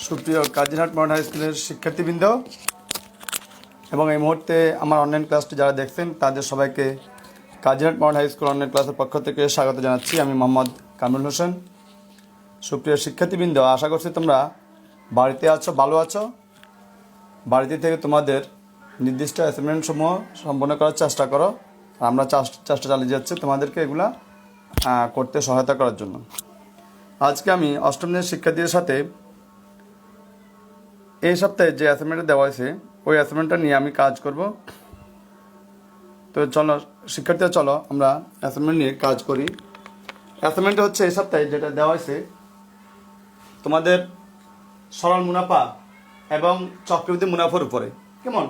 সুপ্রিয় Kazirhat modern high স্কুলের শিক্ষার্থীবৃন্দ এবং এই মুহূর্তে আমার অনলাইন ক্লাসটি যারা দেখছেন তাদের সবাইকে Kazirhat modern high school online ক্লাসের পক্ষ থেকে স্বাগত জানাচ্ছি। আমি মোহাম্মদ কামরুল হোসেন। সুপ্রিয় শিক্ষার্থীবৃন্দ, আশা করছি তোমরা বাড়িতে আছো, ভালো আছো। বাড়িতে থেকে তোমাদের নির্দিষ্ট অ্যাসাইনমেন্টসমূহ সম্পন্ন করার চেষ্টা করো। আমরা চেষ্টা চালিয়ে যাচ্ছি তোমাদেরকে এগুলা করতে সহায়তা করার জন্য। আজকে আমি অষ্টম শ্রেণীর শিক্ষার্থীদের সাথে এই সপ্তাহে যে অ্যাসাইনমেন্টটা দেওয়া হয়েছে ওই অ্যাসাইনমেন্টটা নিয়ে আমি কাজ করব। তো চলো শিক্ষার্থীরা, চলো আমরা অ্যাসাইনমেন্ট নিয়ে কাজ করি। অ্যাসাইনমেন্টটা হচ্ছে এই সপ্তাহে যেটা দেওয়া হয়েছে তোমাদের সরল মুনাফা এবং চক্রবৃদ্ধি মুনাফার উপরে। কেমন?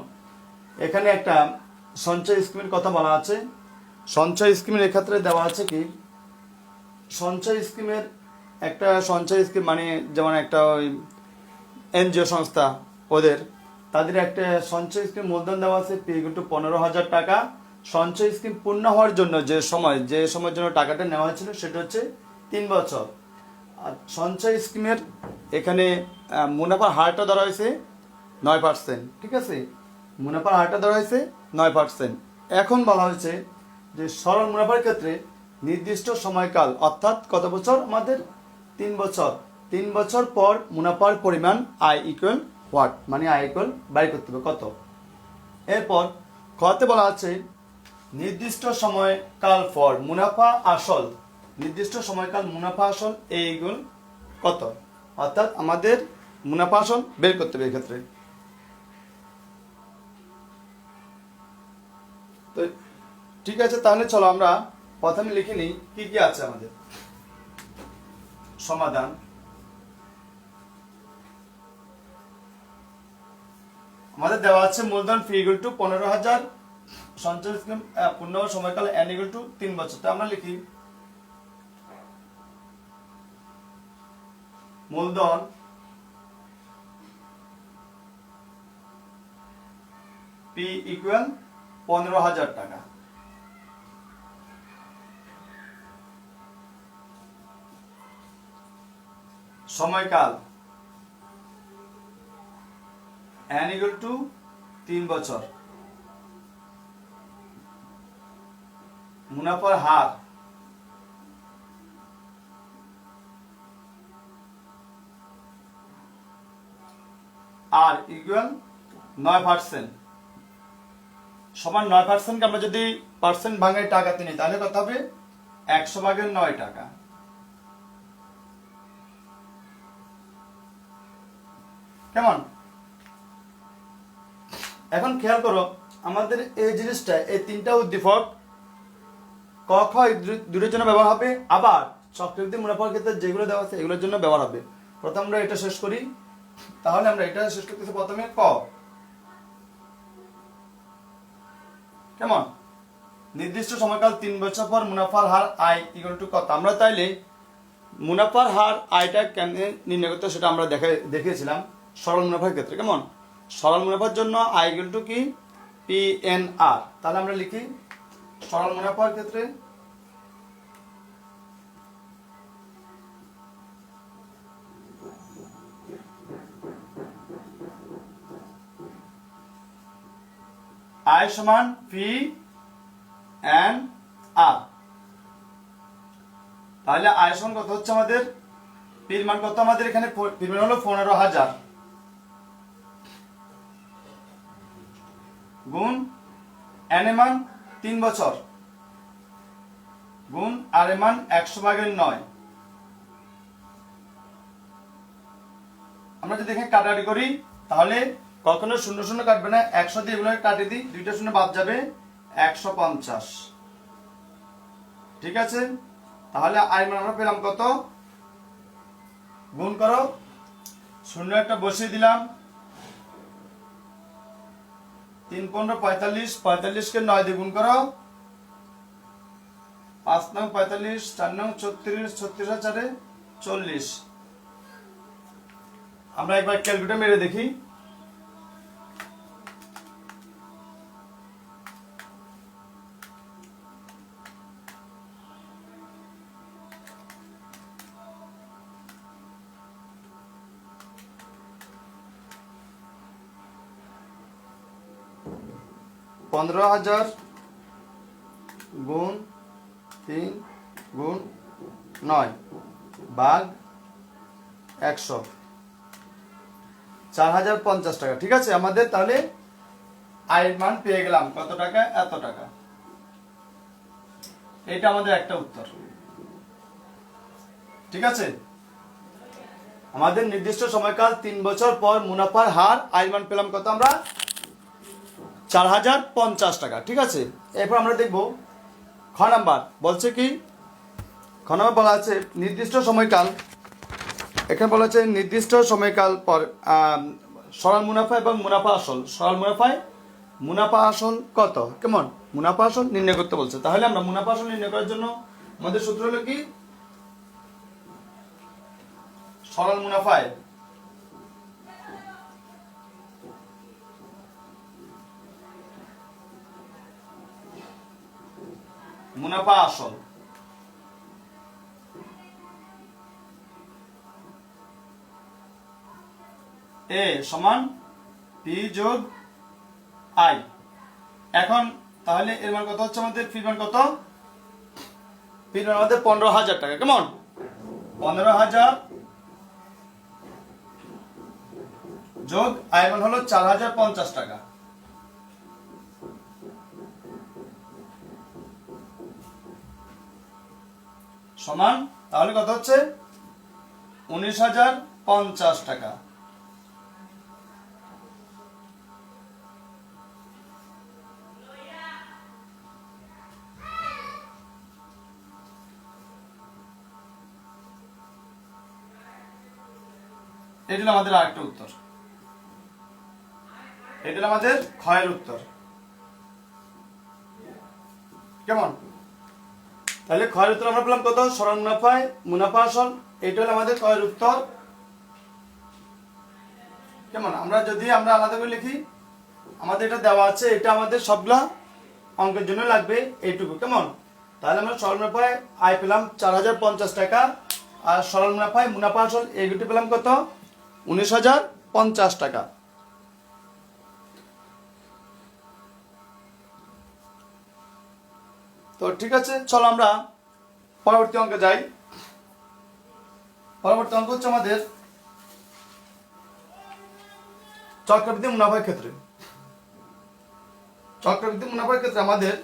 এখানে একটা সঞ্চয় স্কিমের কথা বলা আছে। সঞ্চয় স্কিমের এক্ষেত্রে দেওয়া আছে কি, সঞ্চয় স্কিমের একটা সঞ্চয় স্কিম মানে যেমন একটা ওই এনজিও সংস্থা, তাদের একটা সঞ্চয় স্কিম মূলধন দেওয়া আছে P=15,000 টাকা। সঞ্চয় স্কিম পূর্ণ হওয়ার জন্য যে সময়ের জন্য টাকাটা নেওয়া হয়েছিল সেটা হচ্ছে 3 বছর। আর সঞ্চয় স্কিমের এখানে মুনাফার হারটা ধরা হয়েছে 9%। ঠিক আছে, মুনাফার হারটা ধরা হয়েছে 9%। এখন বলা হয়েছে যে সরল মুনাফার ক্ষেত্রে নির্দিষ্ট সময়কাল, অর্থাৎ কত বছর? আমাদের 3 বছর। 3 বছর পর মুনাফার পরিমাণ আই ইকুয়াল হোয়াট, মানে আই ইকুয়াল বাই করতে হবে কত। এরপর খতে বলা আছে নির্দিষ্ট সময়কাল ফর মুনাফা আসল, নির্দিষ্ট সময়কাল মুনাফা আসল এ ইকুয়াল কত, অর্থাৎ আমাদের মুনাফা আসল বের করতে হবে এক্ষেত্রে। তো ঠিক আছে, তাহলে চলো আমরা প্রথমে লিখে নিই কি কি আছে আমাদের সমাধান। আমাদের দেওয়া আছে মূলধন P=15,000, সঞ্চয় স্কিম পূর্ণ সময়কাল N=3 বছর। তো আমরা লিখি মূলধন P=15,000 টাকা, সময়কাল N=3 বছর, মুনাফার হার আর ইকুয়াল 9%। সমান 9%, আমরা যদি পার্সেন্ট ভাঙায় টাকাতে নিই তাহলে কত হবে? 100/9 টাকা। কেমন? এখন খেয়াল করো, আমাদের এই জিনিসটা, এই তিনটা উদ্দীপক ক খ দুটোর জন্য ব্যবহার হবে, আবার চক্রবৃদ্ধি মুনাফার ক্ষেত্রে যেগুলো দেওয়া আছে এগুলোর জন্য ব্যবহার হবে। প্রথম আমরা এটা শেষ করি, তাহলে আমরা এটা শেষ করতেছি প্রথমে ক। কেমন? নির্দিষ্ট সময়কাল 3 বছর পর মুনাফার হার আই ইকুয়াল টু কত। আমরা তাইলে মুনাফার হার আইটা কেমনে নির্ণয় করতে সেটা আমরা দেখিয়েছিলাম সরল মুনাফার ক্ষেত্রে। কেমন? সরল মুনাফার জন্য আই ইকুয়াল টু কি, PNR। তাহলে আমরা লিখি সরল মুনাফার ক্ষেত্রে আই সমান PNR। তাহলে আই সমান কত হচ্ছে আমাদের? পির মান কত আমাদের এখানে? পির মান হলো 15,000 গুণ এন এর মান 3 বছর গুণ আর এর মান 100/9। আমরা যদি এখানে কাটাকাটি করি তাহলে কখনো 0 কাটবে না, 100 দিয়ে এগুলো কাটিয়ে দিই, 2টা শূন্য বাদ যাবে, 150। ঠিক আছে, তাহলে আই মান আমরা পেলাম কত? গুণ করো, 0 একটা বসিয়ে দিলাম, 3×15 45, 45কে 9 দিয়ে গুণ করো, 5×9 45, 4×9 36, 36 40। আমরা একবার ক্যালকুলেটর মেরে দেখি। 15,000 গুণ 3 গুণ 9 ভাগ 100, 4,050 টাকা। ঠিক আছে, আমাদের তাহলে আয়ের মান পেয়ে গেলাম কত টাকা, এত টাকা। এটা আমাদের একটা উত্তর। ঠিক আছে, আমাদের নির্দিষ্ট সময়কাল 3 বছর পর মুনাফার হার আয়ের মান পেলাম কত আমরা, 4,050 টাকা। ঠিক আছে, এরপর আমরা দেখব খ নাম্বার বলছে কি, খ নাম্বার বলা আছে নির্দিষ্ট সময়কাল, এখানে বলা আছে নির্দিষ্ট সময়কাল পর সরল মুনাফা এবং মুনাফা আসল, সরল মুনাফায় মুনাফা আসল কত, কেমন মুনাফা আসল নির্ণয় করতে বলছে। তাহলে আমরা মুনাফা আসল নির্ণয় করার জন্য আমাদের সূত্র হলো কি, সরল মুনাফায় মুনাফা আসল এ সমান পি যোগ আই। এখন তাহলে এর মান কত হচ্ছে আমাদের, পি মান কত, পি মান আমাদের 15,000 টাকা। কেমন 15,000 যোগ আই মান হলো 4,050 টাকা সমান, তাহলে কত হচ্ছে 19,050 টাকা। এটা হলো আমাদের আরেকটা উত্তর, এটা হলো আমাদের ক্ষয়ের উত্তর। কেমন, তাহলে ক্ষয়ের উত্তর আমরা পেলাম কত, সরল মুনাফায় মুনাফা আসল, এটা হলো আমাদের ক্ষয়ের উত্তর। কেমন, আমরা যদি আমরা আলাদা করে লিখি, আমাদের এটা দেওয়া আছে, এটা আমাদের সবগুলা অঙ্কের জন্য লাগবে এইটুকু। কেমন, তাহলে আমরা সরল মুনাফায় আয় পেলাম 4,050 টাকা, আর সরল মুনাফায় মুনাফা আসল এইগুটি পেলাম কত, 19,050 টাকা। তো ঠিক আছে, চলো আমরা পরবর্তী অঙ্কে যাই। পরবর্তী অঙ্ক হচ্ছে আমাদের চক্রবৃদ্ধি মুনাফার ক্ষেত্রে। চক্রবৃদ্ধি মুনাফার ক্ষেত্রে আমাদের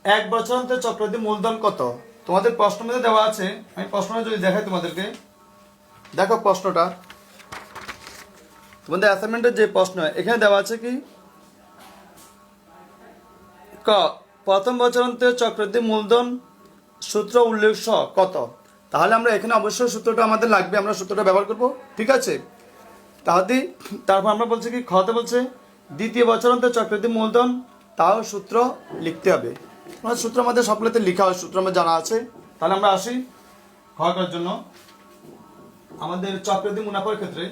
1 বছর অন্তর চক্রবৃদ্ধি মূলধন কত, তোমাদের প্রশ্ন মধ্যে দেওয়া আছে। আমি প্রশ্নটা যদি দেখাই তোমাদেরকে, দেখো প্রশ্নটা তোমাদের অ্যাসাইনমেন্টের যে প্রশ্ন এখানে দেওয়া আছে কি, ক প্রথম বছর অন্তর চক্রবৃদ্ধি মূলধন সূত্র উল্লেখ কত। তাহলে আমরা এখানে অবশ্যই সূত্রটা আমাদের লাগবে, আমরা সূত্রটা ব্যবহার করব। ঠিক আছে, তাহলে তারপর আমরা বলছি কি, খতে বলছে দ্বিতীয় বছর অন্তর চক্রবৃদ্ধি মূলধন, তাও সূত্র লিখতে হবে। সূত্র আমাদের সবগুলোতে লেখা হয়, সূত্র আমার জানা আছে। তাহলে আমরা আসি খ করার জন্য। আমাদের চক্রবৃদ্ধি মুনাফার ক্ষেত্রে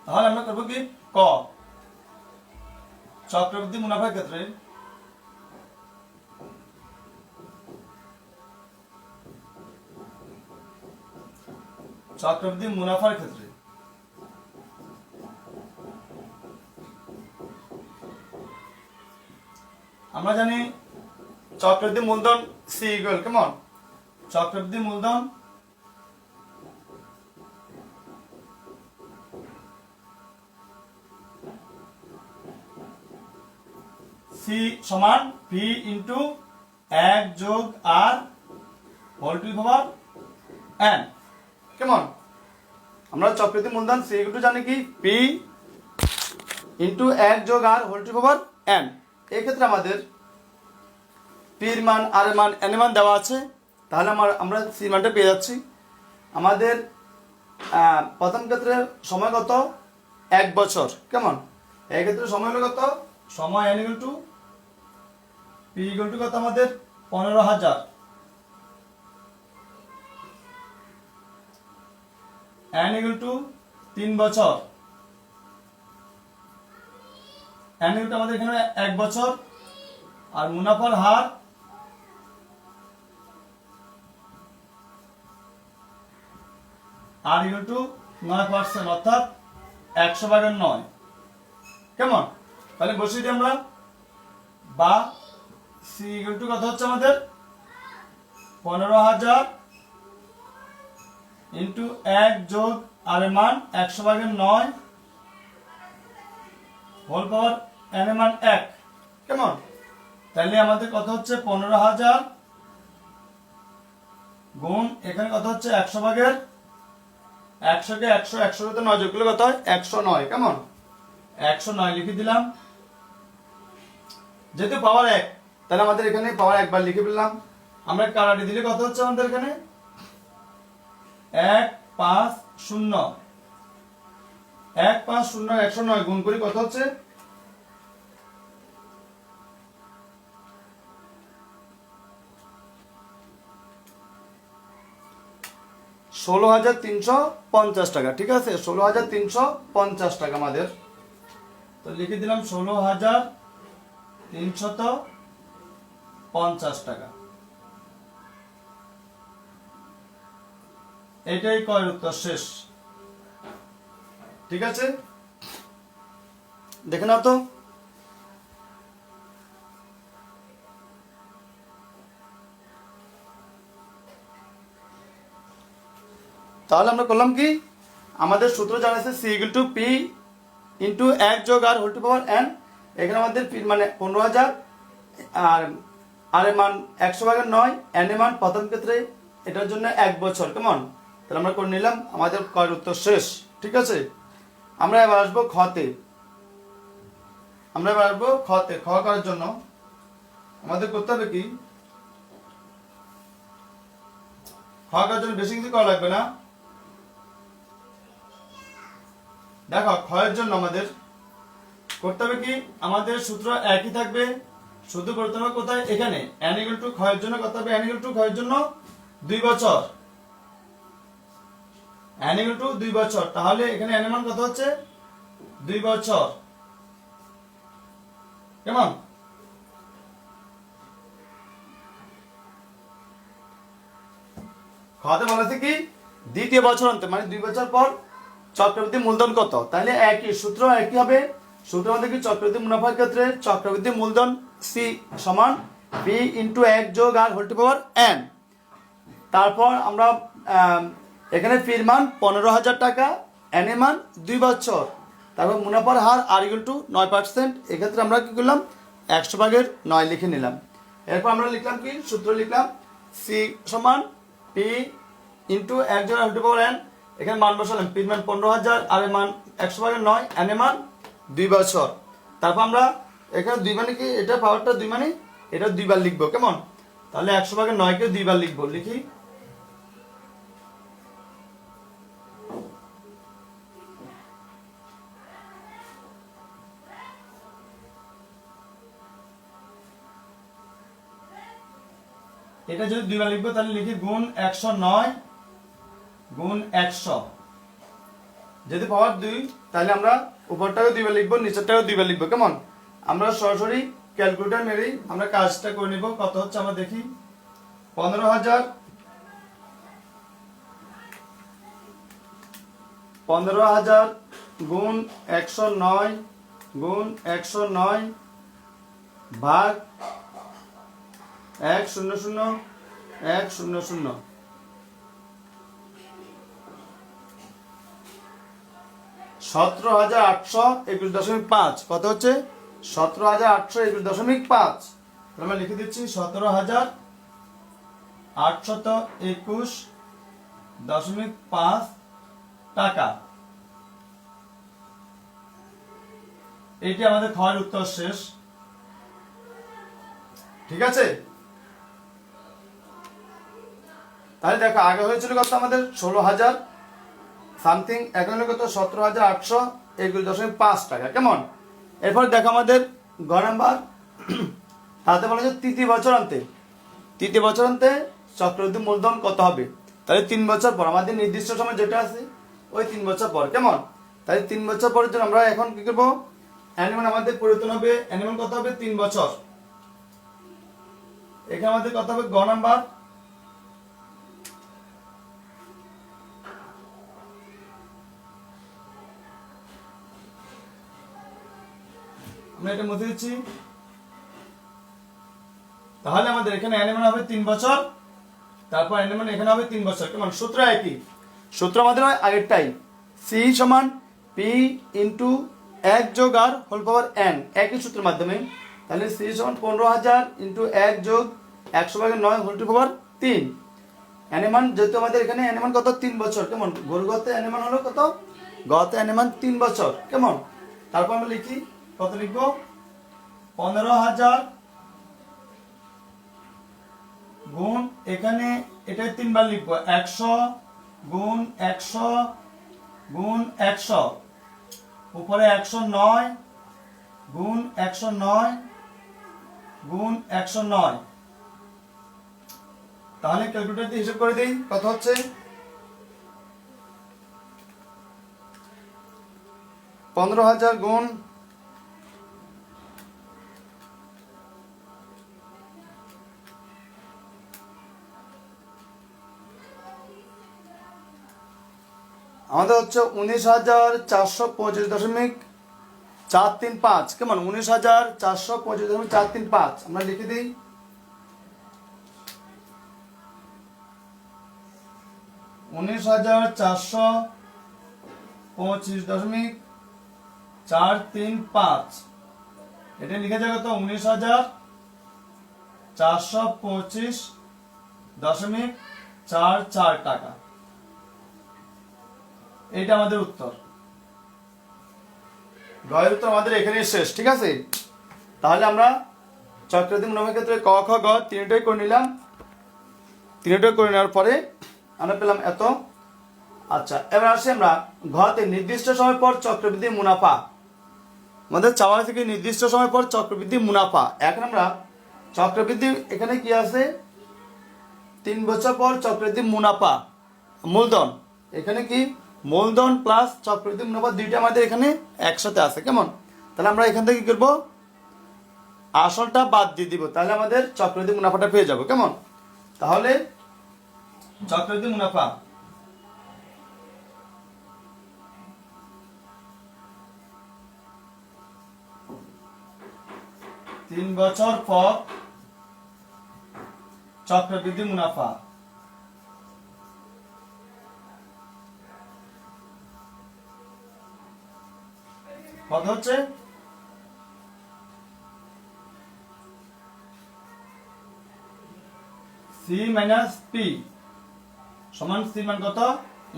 তাহলে আমরা করবো কি, ক চক্রবৃদ্ধি মুনাফার ক্ষেত্রে চক্রবৃদ্ধি মুনাফার ক্ষেত্রে আমরা জানি চক্রবৃদ্ধি মূলধন সি ইকুয়াল, কেমন চক্রবৃদ্ধি মূলধন সি সমান পি ইন্টু 1 যোগ r whole to the power n. কেমন, আমরা চক্রবৃদ্ধি মূলধন সি ইকুয়াল জানি কি, পি ইন্টু 1 যোগ r whole to the power n. এই ক্ষেত্রে আমাদের পির মান, আর এর মান, এন এর মান দেওয়া আছে। তাহলে আমরা সি মানটা পেয়ে যাচ্ছি। আমাদের প্রথম ক্ষেত্রে সময় কত, 1 বছর। কেমন, এই ক্ষেত্রে সময় হলো কত, সময় N equal to P equal to কত আমাদের 15,000, এন ইকুয়াল টু 3 বছর, এন ইকুয়াল টু আমাদের এখানে 1 বছর, আর মুনাফার হার আর ইকুয়াল টু 9%, অর্থাৎ 100/9। কেমন? তাহলে বসিয়ে দিই আমরা, বা সি ইকুয়াল টু কত হচ্ছে আমাদের 15,000 ইন্টু 1 যোগ আর এর মান 100/9 হোল পাওয়ার এন এর মান 1। কেমন? তাহলে আমাদের কত হচ্ছে 15,000 গুণ এখানে কত হচ্ছে 100/100 কে 100 100 তে 9 যোগ করলে কত হয় 109। কেমন? 109 লিখে দিলাম। যেহেতু পাওয়ার 1, তাহলে আমাদের এখানে পাওয়ার 1 বার লিখে ফেললাম। আমরা কাটাটি দিলে কত হচ্ছে আমাদের এখানে 150 109 গুণ করি কত হচ্ছে 16,350 টাকা। ঠিক আছে, 16,350 টাকা আমাদের। তো লিখে দিলাম 16,350 টাকা। এটাই কয়ের উত্তর শেষ। ঠিক আছে, দেখে নাও তো। তাহলে আমরা করলাম কি, আমাদের সূত্র জানা আছে C equal to P into 1 যোগ r whole to power n. এখানে আমাদের পি মানে 15,000 আর আর এর মান 100/9, এন এর মান প্রথম ক্ষেত্রে এটার জন্য 1 বছর। কেমন? তাহলে আমরা করে নিলাম, আমাদের কয়ের উত্তর শেষ। ঠিক আছে, আমরা এবার আসবো খতে। খ করার জন্য আমাদের করতে হবে কি, খ করার জন্য বেশি কিছু করা লাগবে না। দেখো, ক্ষয়ের জন্য আমাদের করতে হবে কি, আমাদের সূত্র একই থাকবে, শুধু করতে হবে কোথায়, এখানে n ইকুয়াল টু ক্ষয়ের জন্য কত হবে, n ইকুয়াল টু ক্ষয়ের জন্য 2 বছর, n ইকুয়াল টু 2 বছর। তাহলে এখানে n এর মান কত হচ্ছে 2 বছর। কেমন? খতে বলা আছে কি, দ্বিতীয় বছর অন্তে মানে 2 বছর পর চক্রবৃদ্ধি মূলধন কত। তাহলে একই সূত্র, একই হবে। সূত্র আমাদের কি, চক্রবৃদ্ধি মুনাফার ক্ষেত্রে চক্রবৃদ্ধি মূলধন সি সমান বি ইন্টু 1 যোগ r whole to power N. তারপর আমরা এখানে ফির মান 15,000 টাকা, এন এর মান 2 বছর, তারপর মুনাফার হার আর ইকুয়াল টু 9%। এক্ষেত্রে আমরা কি করলাম 100/9 লিখে নিলাম। এরপর আমরা লিখলাম কি, সূত্র লিখলাম সি সমান পি ইন্টু 1 যোগ r whole to power n. এখানে মান বসালাম, পির মান 15,000 আর এর মান 100/9, এন এর মান 2 বছর। তারপর আমরা এখানে 2 মানে কি, এটা পাওয়ারটা 2 মানে এটা 2 বার লিখবো। কেমন? তাহলে 100/9 কে 2 বার লিখবো। লিখি, এটা যদি 2 বার লিখবো তাহলে লিখি গুণ 109 গুণ 100। যদি পাওয়ার 2, তাহলে আমরা উপরটাও 2 বার লিখবো, নিচেরটাও 2 বার লিখবো। কেমন? আমরা সরাসরি ক্যালকুলেটর মেরেই আমরা কাজটা করে নিব। কত হচ্ছে আমরা দেখি, 15,000 গুণ 109 গুণ 109 ভাগ 100 100 17,821.5। কত হচ্ছে 17,821.5। আমরা লিখে দিচ্ছি 17,821.5 টাকা। এটি আমাদের ক্ষয়ের উত্তর শেষ। ঠিক আছে, তাহলে দেখো আগে হয়েছিল কত আমাদের 16,000 সামথিং, এখন হলো কত 17,821.5 টাকা। কেমন? এরপর দেখো আমাদের গ নাম্বার, তাতে বলা যায় তৃতীয় বছর অন্তে চক্রবৃদ্ধি মূলধন কত হবে। তাহলে 3 বছর পর, আমাদের নির্দিষ্ট সময় যেটা আছে ওই 3 বছর পর। কেমন? তাহলে 3 বছর পরের জন্য আমরা এখন কি করবো, অ্যানিমান আমাদের পরিবর্তন হবে, অ্যানিমান কত হবে 3 বছর। এখানে আমাদের কত হবে গ নাম্বার, আমরা এটা মুছে দিচ্ছি। তাহলে আমাদের এখানে n এর মান হবে 3 বছর, তারপর n এর মান এখানে হবে 3 বছর। কেমন? সূত্র একই, সূত্র আমাদের হয় আগেরটাই, c সমান p ইনটু 1 যোগ r হোল পাওয়ার n, একই সূত্রের মাধ্যমে। তাহলে c সমান 15,000 ইনটু 1 যোগ 100/9 হোল টু পাওয়ার 3। n এর মান যেহেতু আমাদের এখানে n এর মান কত? 3 বছর। কেমন? গতে n এর মান হলো কত? গতে n এর মান 3 বছর। কেমন? তারপর আমরা লিখি, কত লিখবো? 15,000 গুণ, এখানে এটা 3 বার লিখবো, 100 গুণ 100 গুণ 100, উপরে 109 গুণ 109 গুণ 109। তাহলে ক্যালকুলেটর দিয়ে হিসাব করে দেই, কত হচ্ছে? 15,000 গুণ আমাদের হচ্ছে 19,425.435। কেমন? 19,425.435 আমরা লিখে দিই। $19,425.435, এটা লিখে যায় কত? 19,425.44 টাকা। এইটা আমাদের উত্তর। গয়ের উত্তর আমাদের এখানেই শেষ। ঠিক আছে, তাহলে আমরা চক্রাদি মুনাফার ক্ষেত্রে ক, খ, গ তিনটাই করে নিলাম। তিনটাই করে নেওয়ার পরে আমরা পেলাম এত। আচ্ছা, এবার আসি আমরা ঘতে নির্দিষ্ট সময় পর চক্রবৃদ্ধি মুনাফা। আমাদের চাওয়া থেকে নির্দিষ্ট সময় পর চক্রবৃদ্ধি মুনাফা। এখন আমরা চক্রবৃদ্ধি, এখানে কি আছে? 3 বছর পর চক্রবৃদ্ধি মুনাফা মূলধন, এখানে কি মূলধন প্লাস চক্রবৃদ্ধি মুনাফা দুইটা আমাদের এখানে একসাথে আছে। কেমন? তাহলে আমরা এখান থেকে কি করবো? আসলটা বাদ দিয়ে দিব, তাহলে আমাদের চক্রবৃদ্ধি মুনাফাটা পেয়ে যাবো। কেমন? তাহলে চক্রবৃদ্ধি মুনাফা তিন বছর পর চক্রবৃদ্ধি মুনাফা কত হচ্ছে? C মাইনাস P সমান C মান কত?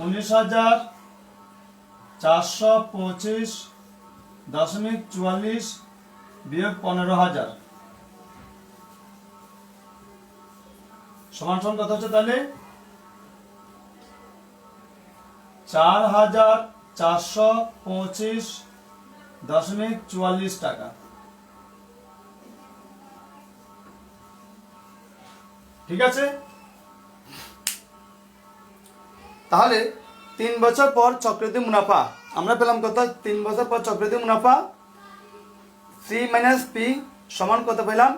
19,425.44 বিয়োগ 15,000 সমান সমান কত হচ্ছে? তাহলে 4,425.44 টাকা। ঠিক আছে, তাহলে 3 বছর পর চক্রবৃদ্ধি মুনাফা আমরা পেলাম কত? 3 বছর পর চক্রবৃদ্ধি মুনাফা C মাইনাস P সমান কত পেলাম?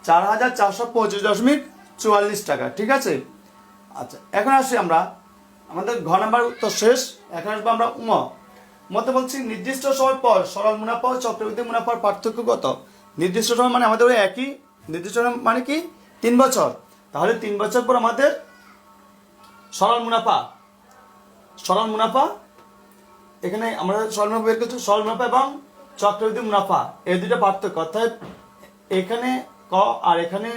4,425.44 টাকা। ঠিক আছে, আচ্ছা এখন আসি আমরা আমাদের ঘ নাম্বার উত্তর শেষ। এখন আসবো আমরা মতে বলছি নির্দিষ্ট সময় পর সরল মুনাফা ও চক্রবৃদ্ধি মুনাফার পার্থক্য কত? নির্দিষ্ট সময় মানে আমাদের ওই একই, নির্দিষ্ট সময় মানে কি? 3 বছর। তাহলে 3 বছর পর আমাদের সরল মুনাফা এখানে আমরা সরল মুনাফা বের করছি, সরল মুনাফা এবং চক্রবৃদ্ধি মুনাফা এই দুটো পার্থক্য, অর্থাৎ এখানে ক আর এখানে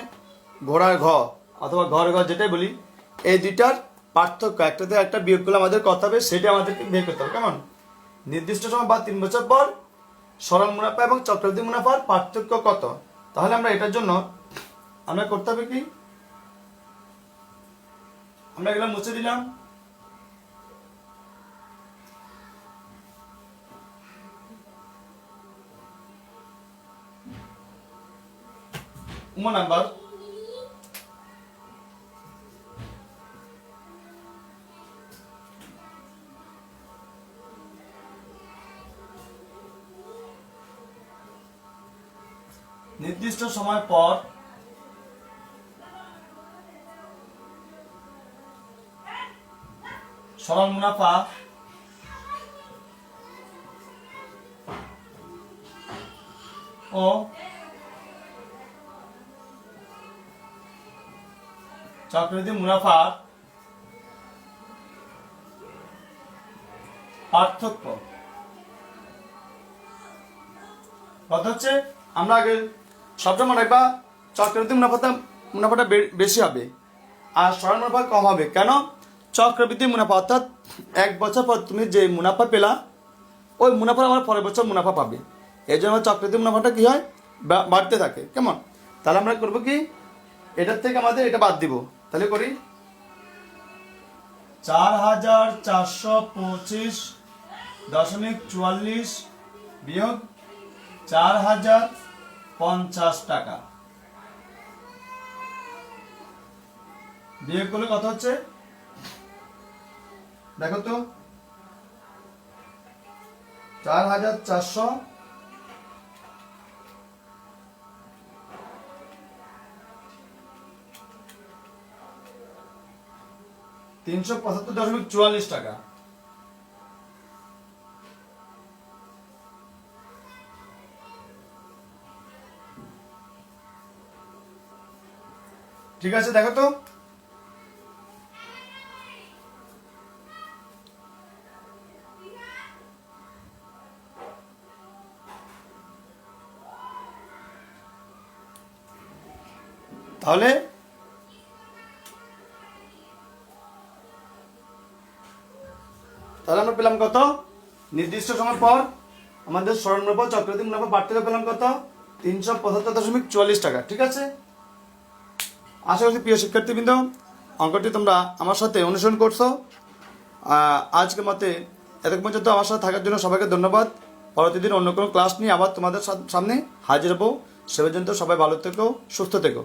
ঘোড়ার ঘ অথবা ঘর ঘর যেটাই বলি, এই দুইটার পার্থক্য, একটাতে একটা বিয়োগ করলে আমাদের কত হবে সেটা আমাদেরকে বের করতে হবে। কেমন? নির্দিষ্ট সময় বা 3 বছর পর সরল মুনাফা এবং চক্রবৃদ্ধি মুনাফার পার্থক্য কত? তাহলে আমরা এটার জন্য আমরা করতে হবে কি? আমরা এগুলো মুছে দিলাম। নাম্বার নির্দিষ্ট সময় পর সরল মুনাফা ও ও চক্রবৃদ্ধি মুনাফার পার্থক্য কত হচ্ছে? আমরা আগে সবসময় রাখবা চক্রবৃদ্ধি মুনাফাটা বেশি হবে আর সরল মুনাফা কম হবে। কেন? চক্রবৃদ্ধি মুনাফা অর্থাৎ এক বছর পর তুমি যে মুনাফা পেলা ওই মুনাফা আমার পরের বছর মুনাফা পাবে, এই জন্য চক্রবৃদ্ধি মুনাফাটা কি হয় বাড়তে থাকে। কেমন? তাহলে আমরা করবো কি, এটার থেকে আমাদের এটা বাদ দিব। তাহলে করি 4,425.44 বিয়োগ 4,050 টাকা বিয়োগ করলে কত হচ্ছে দেখো তো? 4,400 375.44 টাকা। ঠিক আছে, দেখো তো। তাহলে আমরা পেলাম কত? নির্দিষ্ট সময় পর আমাদের সরল মুনাফা চক্রবৃদ্ধি মুনাফা পার্থক্য পেলাম কত? 375.44 টাকা। ঠিক আছে, আশা করছি প্রিয় শিক্ষার্থীবৃন্দ অঙ্কটি তোমরা আমার সাথে অনুসরণ করছো। আজকের মতে এতক্ষণ পর্যন্ত আমার সাথে থাকার জন্য সবাইকে ধন্যবাদ। পরবর্তী দিন অন্য কোনো ক্লাস নিয়ে আবার তোমাদের সামনে হাজির হবো। সে পর্যন্ত সবাই ভালো থেকো, সুস্থ থেকো।